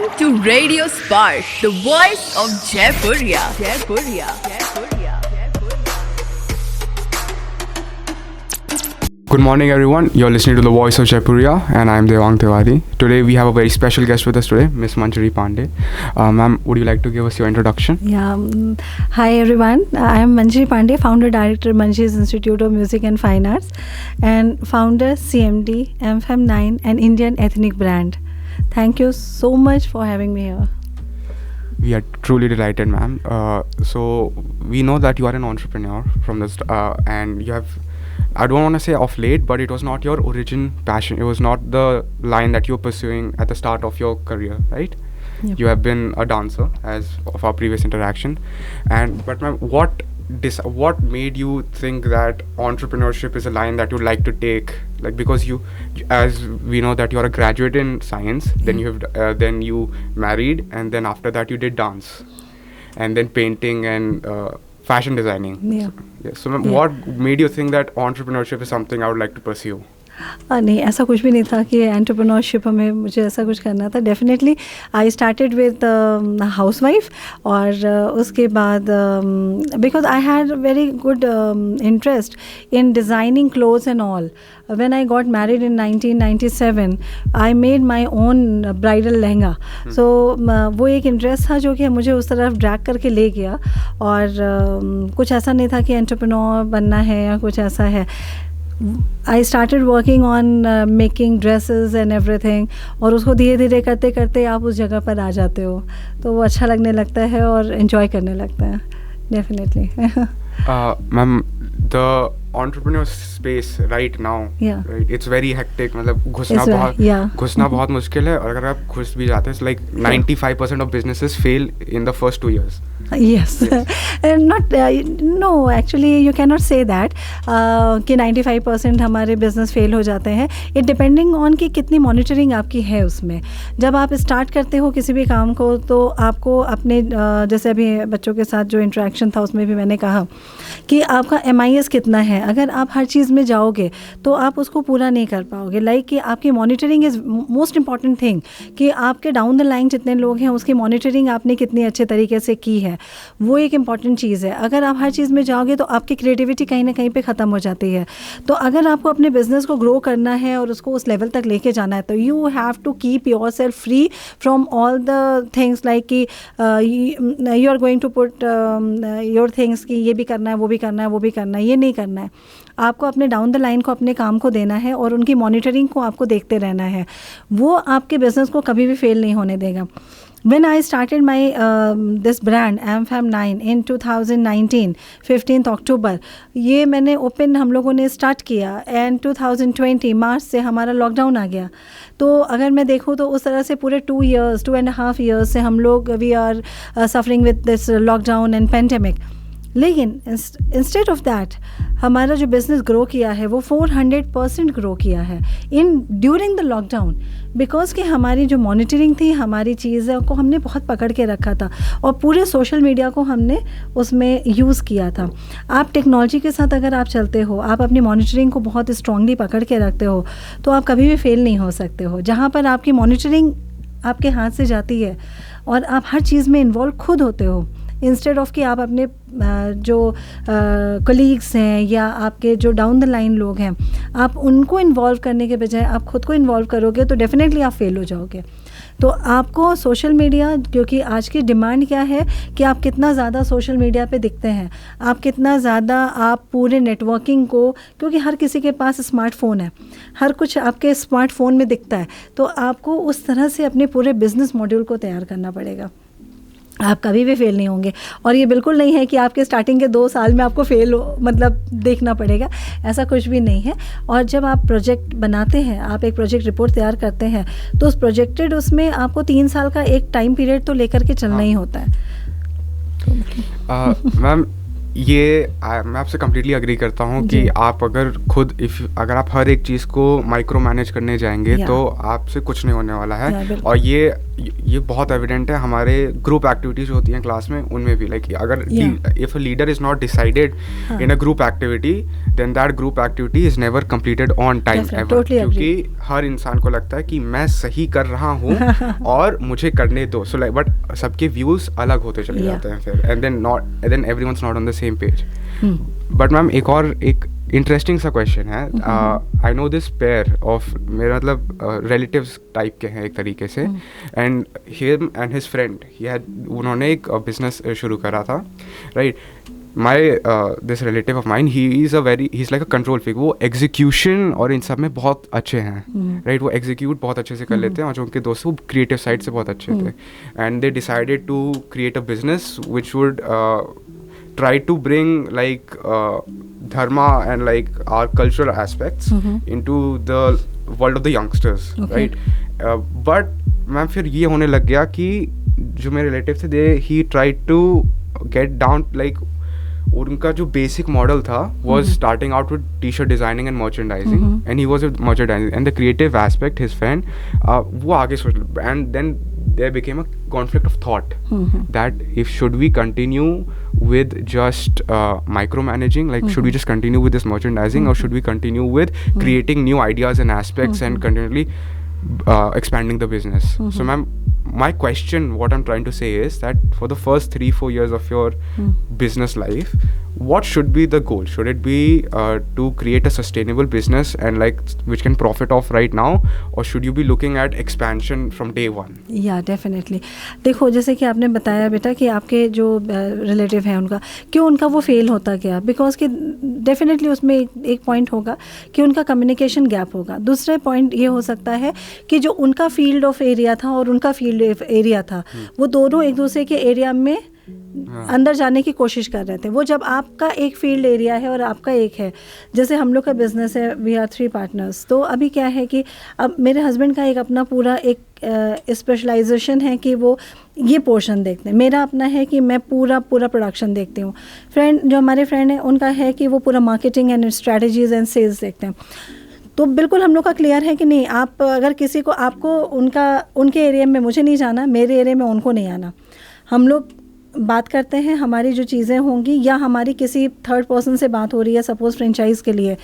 Welcome to Radio Spark, the voice of Jaipuria. Jaipuria. Jaipuria. Good morning, everyone. You're listening to the voice of Jaipuria, and I'm Devang Tiwari. Today we have a very special guest with us today, Miss Manjari Pandey. Ma'am, would you like to give us your introduction? Yeah. Hi, everyone. I am Manjari Pandey, founder director, Manjari's Institute of Music and Fine Arts, and founder CMD, MFM9, an Indian ethnic brand. Thank you so much for having me here. We are truly delighted, ma'am. So we know that you are an entrepreneur from this, and you have, I don't want to say of late, but it was not your origin passion. It was not the line that you were pursuing at the start of your career, right? Yep. You have been a dancer, as of our previous interaction. But ma'am, what made you think that entrepreneurship is a line that you'd like to take? Like, because you, as we know that you are a graduate in science, then you have then you married, and then after that you did dance, and then painting and fashion designing. So ma'am, what made you think that entrepreneurship is something I would like to pursue? नहीं, ऐसा कुछ भी नहीं था कि entrepreneurship हमें मुझे ऐसा कुछ करना था. Definitely I started with housewife, और उसके बाद because I had very good interest in designing clothes and all. When I got married in 1997, I made my own bridal lehenga. So वो एक इंटरेस्ट था जो कि मुझे उस तरफ ड्रैग करके ले गया, और कुछ ऐसा नहीं था कि एंटरप्रेन्योर बनना है या कुछ ऐसा है. I started working on making dresses and everything, और उसको धीरे धीरे करते करते आप उस जगह पर आ जाते हो, तो वो अच्छा लगने लगता है और enjoy करने लगता है. Definitely. Ma'am, the entrepreneur space right now, right, it's very hectic. मतलब घुसना बहुत मुश्किल है, और अगर आप घुस भी जाते हैं, it's like 95% of businesses fail in the first 2 years. Yes. No, actually you cannot say that कि 95% हमारे बिजनेस फेल हो जाते हैं. इट डिपेंडिंग ऑन कि कितनी मॉनिटरिंग आपकी है उसमें. जब आप स्टार्ट करते हो किसी भी काम को, तो आपको अपने जैसे अभी बच्चों के साथ जो इंटरेक्शन था उसमें भी मैंने कहा कि आपका MIS कितना है. अगर आप हर चीज़ में जाओगे तो आप उसको पूरा नहीं कर पाओगे. लाइक कि आपकी monitoring is most important thing, कि आपके डाउन द लाइन जितने लोग हैं उसकी मॉनिटरिंग आपने कितनी अच्छे तरीके से की है, वो एक इम्पॉर्टेंट चीज़ है. अगर आप हर चीज़ में जाओगे तो आपकी क्रिएटिविटी कहीं ना कहीं पे ख़त्म हो जाती है. तो अगर आपको अपने बिजनेस को ग्रो करना है और उसको उस लेवल तक लेके जाना है, तो you have to keep yourself free from all the things, like कि you are going to put your things कि ये भी करना है, वो भी करना है, वो भी करना है. ये नहीं करना है. आपको अपने डाउन द लाइन को अपने काम को देना है, और उनकी मॉनिटरिंग को आपको देखते रहना है. वो आपके बिजनेस को कभी भी फेल नहीं होने देगा. When I started my this brand MFM9 in 2019, 15th October, ये मैंने ओपन हम लोगों ने स्टार्ट किया, एंड 2020 मार्च से हमारा लॉकडाउन आ गया. तो अगर मैं देखूँ तो उस तरह से पूरे 2.5 years से हम लोग we are suffering with this lockdown and pandemic. लेकिन इंस्टेड ऑफ दैट हमारा जो बिज़नेस ग्रो किया है वो 400% ग्रो किया है in during the lockdown, because कि हमारी जो मॉनिटरिंग थी, हमारी चीज़ों को हमने बहुत पकड़ के रखा था, और पूरे सोशल मीडिया को हमने उसमें यूज़ किया था. आप टेक्नोलॉजी के साथ अगर आप चलते हो, आप अपनी मॉनिटरिंग को बहुत स्ट्रांगली पकड़ के रखते हो, तो आप कभी भी फेल नहीं हो सकते हो. जहाँ पर आपकी मॉनिटरिंग आपके हाथ से जाती है और आप हर चीज़ में इन्वॉल्व खुद होते हो, इंस्टेड ऑफ कि आप अपने जो कलीग्स हैं या आपके जो डाउन द लाइन लोग हैं, आप उनको इन्वॉल्व करने के बजाय आप खुद को इन्वॉल्व करोगे, तो डेफिनेटली आप फेल हो जाओगे. तो आपको सोशल मीडिया, क्योंकि आज की डिमांड क्या है कि आप कितना ज़्यादा सोशल मीडिया पे दिखते हैं, आप कितना ज़्यादा आप पूरे नेटवर्किंग को, क्योंकि हर किसी के पास स्मार्टफोन है, हर कुछ आपके स्मार्टफोन में दिखता है, तो आपको उस तरह से अपने पूरे बिजनेस मॉड्यूल को तैयार करना पड़ेगा. आप कभी भी फेल नहीं होंगे. और ये बिल्कुल नहीं है कि आपके स्टार्टिंग के 2 साल में आपको फेल हो, मतलब देखना पड़ेगा, ऐसा कुछ भी नहीं है. और जब आप प्रोजेक्ट बनाते हैं, आप एक प्रोजेक्ट रिपोर्ट तैयार करते हैं, तो उस प्रोजेक्टेड उसमें आपको 3 साल का एक टाइम पीरियड तो लेकर के चलना ही होता है. मैम, ये मैं आपसे कम्प्लीटली अग्री करता हूँ कि आप अगर खुद अगर आप हर एक चीज़ को माइक्रो मैनेज करने जाएंगे तो आपसे कुछ नहीं होने वाला है। और ये बहुत एविडेंट है हमारे ग्रुप एक्टिविटीज होती हैं क्लास में, उनमें भी लाइक अगर if a leader is not decided in a group activity then that group activity is never completed on time ever, क्योंकि हर इंसान को लगता है कि मैं सही कर रहा हूँ और मुझे करने दो। सो लाइक बट सबके व्यूज अलग होते चले जाते हैं फिर, and then everyone's not on the same page. But ma'am एक इंटरेस्टिंग सा क्वेश्चन है। I know this pair of, मेरा मतलब रिलेटिव्स टाइप के हैं एक तरीके से, and him and his friend उन्होंने एक बिजनेस शुरू करा था, right. My this relative of mine he is like a control freak. वो एग्जीक्यूशन और इन सब में बहुत अच्छे हैं, राइट। वो एग्जीक्यूट बहुत अच्छे से कर लेते हैं, और जो उनके दोस्त वो क्रिएटिव साइड से बहुत अच्छे थे, and they decided to create a business which would try to bring like dharma and like our cultural aspects into the world of the youngsters, right? But ma'am फिर ये होने लग गया कि जो मेरे रिलेटिव थे he tried to get down like उनका जो बेसिक मॉडल था was starting out with t-shirt designing and merchandising, and he was with merchandising and the creative aspect, his friend वो आगे सोच, and then there became a conflict of thought that if should we continue with just micromanaging, like should we just continue with this merchandising, or should we continue with creating new ideas and aspects and continually expanding the business. So ma'am, my question, what I'm trying to say is that for the first 3-4 years of your business life, what should be the goal? Should it be to create a sustainable business and like which can profit off right now, or should you be looking at expansion from day one? या definitely. देखो जैसे कि आपने बताया बेटा कि आपके जो रिलेटिव हैं उनका क्यों उनका वो फेल होता गया, बिकॉज कि डेफिनेटली उसमें एक पॉइंट होगा कि उनका कम्युनिकेशन गैप होगा। दूसरा पॉइंट ये हो सकता है कि जो उनका फील्ड ऑफ एरिया था और उनका फील्ड एरिया था, वो दोनों एक दूसरे के एरिया में अंदर जाने की कोशिश कर रहे थे। वो जब आपका एक फील्ड एरिया है और आपका एक है, जैसे हम लोग का बिजनेस है, वी आर 3 पार्टनर्स, तो अभी क्या है कि अब मेरे हस्बैंड का एक अपना पूरा एक स्पेशलाइजेशन है कि वो ये पोर्शन देखते हैं, मेरा अपना है कि मैं पूरा प्रोडक्शन देखती हूँ। फ्रेंड जो हमारे फ्रेंड हैं उनका है कि वो पूरा marketing and strategies and sales देखते हैं। तो बिल्कुल हम लोग का क्लियर है कि नहीं, आप अगर किसी को आपको उनके एरिया में मुझे नहीं जाना, मेरे एरिया में उनको नहीं आना। हम लोग बात करते हैं, हमारी जो चीज़ें होंगी या हमारी किसी थर्ड पर्सन से बात हो रही है, सपोज़ फ्रेंचाइज के लिए,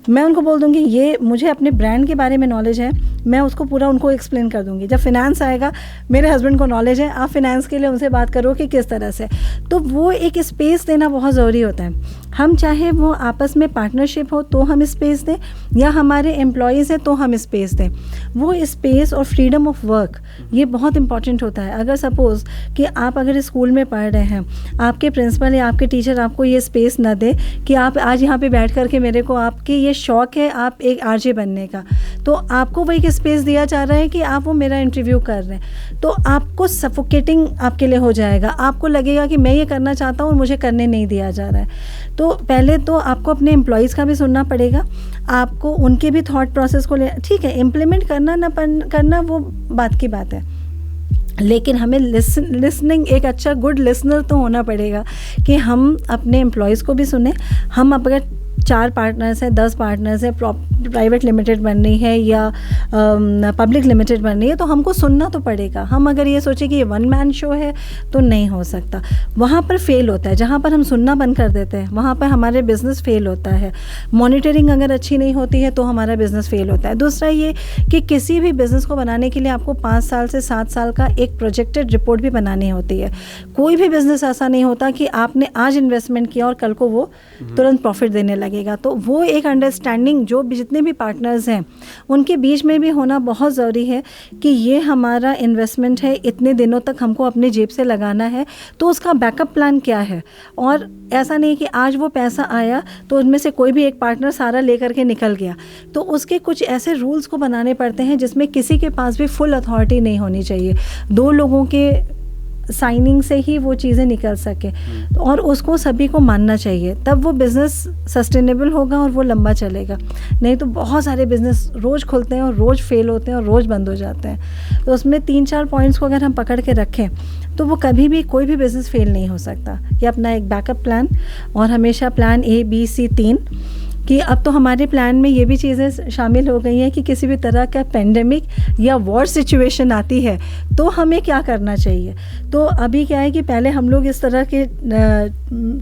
मैं उनको बोल दूंगी ये मुझे अपने ब्रांड के बारे में नॉलेज है, मैं उसको पूरा उनको एक्सप्लेन कर दूंगी। जब फिनेंस आएगा, मेरे हस्बैंड को नॉलेज है, आप फिनेंस के लिए उनसे बात करो कि किस तरह से, तो वो एक स्पेस देना बहुत ज़रूरी होता है। हम चाहे वो आपस में पार्टनरशिप हो तो हम स्पेस दें, या हमारे एम्प्लॉयज़ हैं तो हम स्पेस दें। वो स्पेस और फ्रीडम ऑफ वर्क ये बहुत इंपॉर्टेंट होता है। अगर सपोज़ कि आप अगर स्कूल में पढ़ रहे हैं, आपके प्रिंसिपल या आपके टीचर आपको ये स्पेस ना दे कि आप आज यहाँ पे बैठ कर के मेरे को आपके ये शौक़ है आप एक आरजे बनने का, तो आपको वही एक स्पेस दिया जा रहा है कि आप वो मेरा इंटरव्यू कर रहे हैं, तो आपको सफोकेटिंग आपके लिए हो जाएगा। आपको लगेगा कि मैं ये करना चाहता हूँ और मुझे करने नहीं दिया जा रहा है। तो पहले तो आपको अपने एम्प्लॉयज़ का भी सुनना पड़ेगा, आपको उनके भी थॉट प्रोसेस को ले, ठीक है इम्प्लीमेंट करना ना करना वो बात की बात है, लेकिन हमें लिसनिंग एक अच्छा गुड लिसनर तो होना पड़ेगा कि हम अपने एम्प्लॉयज़ को भी सुने। हम अगर 4 पार्टनर्स हैं, 10 पार्टनर्स हैं, प्राइवेट लिमिटेड बननी है या पब्लिक लिमिटेड बननी है, तो हमको सुनना तो पड़ेगा। हम अगर ये सोचें कि ये 1 मैन शो है तो नहीं हो सकता, वहाँ पर फेल होता है। जहाँ पर हम सुनना बंद कर देते हैं वहाँ पर हमारे बिज़नेस फेल होता है। मॉनिटरिंग अगर अच्छी नहीं होती है तो हमारा बिज़नेस फेल होता है। दूसरा ये कि किसी भी बिज़नेस को बनाने के लिए आपको 5 साल से 7 साल का एक प्रोजेक्टेड रिपोर्ट भी बनानी होती है। कोई भी बिज़नेस ऐसा नहीं होता कि आपने आज इन्वेस्टमेंट किया और कल को वो तुरंत प्रॉफिट देने लगेगा। तो वो एक अंडरस्टैंडिंग जो जितने भी पार्टनर्स हैं उनके बीच में भी होना बहुत ज़रूरी है कि ये हमारा इन्वेस्टमेंट है, इतने दिनों तक हमको अपने जेब से लगाना है, तो उसका बैकअप प्लान क्या है। और ऐसा नहीं कि आज वो पैसा आया तो उनमें से कोई भी एक पार्टनर सारा लेकर के निकल गया, तो उसके कुछ ऐसे रूल्स को बनाने पड़ते हैं जिसमें किसी के पास भी फुल अथॉरिटी नहीं होनी चाहिए। 2 लोगों के साइनिंग से ही वो चीज़ें निकल सके, और उसको सभी को मानना चाहिए, तब वो बिज़नेस सस्टेनेबल होगा और वो लंबा चलेगा। नहीं तो बहुत सारे बिज़नेस रोज़ खुलते हैं और रोज़ फेल होते हैं और रोज़ बंद हो जाते हैं। तो उसमें 3-4 पॉइंट्स को अगर हम पकड़ के रखें तो वो कभी भी कोई भी बिज़नेस फेल नहीं हो सकता। ये अपना एक बैकअप प्लान, और हमेशा प्लान A B C 3, कि अब तो हमारे प्लान में ये भी चीज़ें शामिल हो गई हैं कि किसी भी तरह का पेंडेमिक या वॉर सिचुएशन आती है तो हमें क्या करना चाहिए। तो अभी क्या है कि पहले हम लोग इस तरह के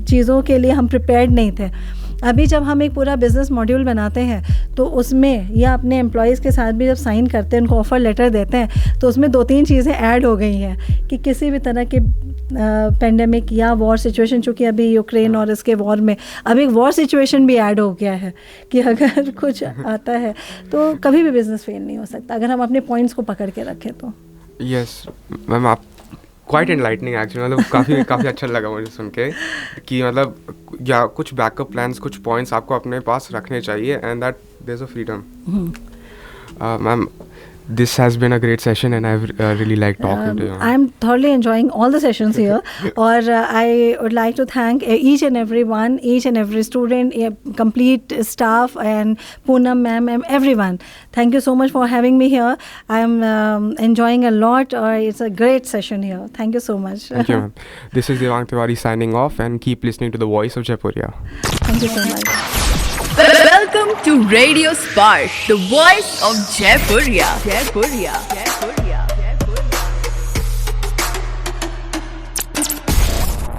चीज़ों के लिए हम प्रिपेयर्ड नहीं थे। अभी जब हम एक पूरा बिज़नेस मॉड्यूल बनाते हैं तो उसमें, या अपने एम्प्लॉयज़ के साथ भी जब साइन करते हैं, उनको ऑफ़र लेटर देते हैं, तो उसमें 2-3 चीज़ें ऐड हो गई हैं कि किसी भी तरह के पेंडेमिक या वॉर सिचुएशन, चूँकि अभी यूक्रेन और इसके वॉर में अब एक वॉर सिचुएशन भी ऐड हो गया है कि अगर कुछ आता है तो कभी भी बिज़नेस फेल नहीं हो सकता अगर हम अपने पॉइंट्स को पकड़ के रखें तो। यस मैम, आप क्वाइट एनलाइटनिंग एक्चुअली, मतलब काफ़ी अच्छा लगा मुझे सुन के कि मतलब या कुछ बैकअप प्लान्स, कुछ पॉइंट्स आपको अपने पास रखने चाहिए, and that there is a freedom. Ma'am, this has been a great session and I've really liked talking to you. I'm thoroughly enjoying all the sessions here. Or I would like to thank each and everyone, each and every student, complete staff, and Poonam ma'am and everyone. Thank you so much for having me here. I'm enjoying a lot. It's a great session here. Thank you so much. Thank you, ma'am. This is Devang Tiwari signing off, and keep listening to the voice of Jaipuria. Thank you so much. Welcome to Radio Spark, the voice of Jaipuria. Jaipuria. Jaipuria.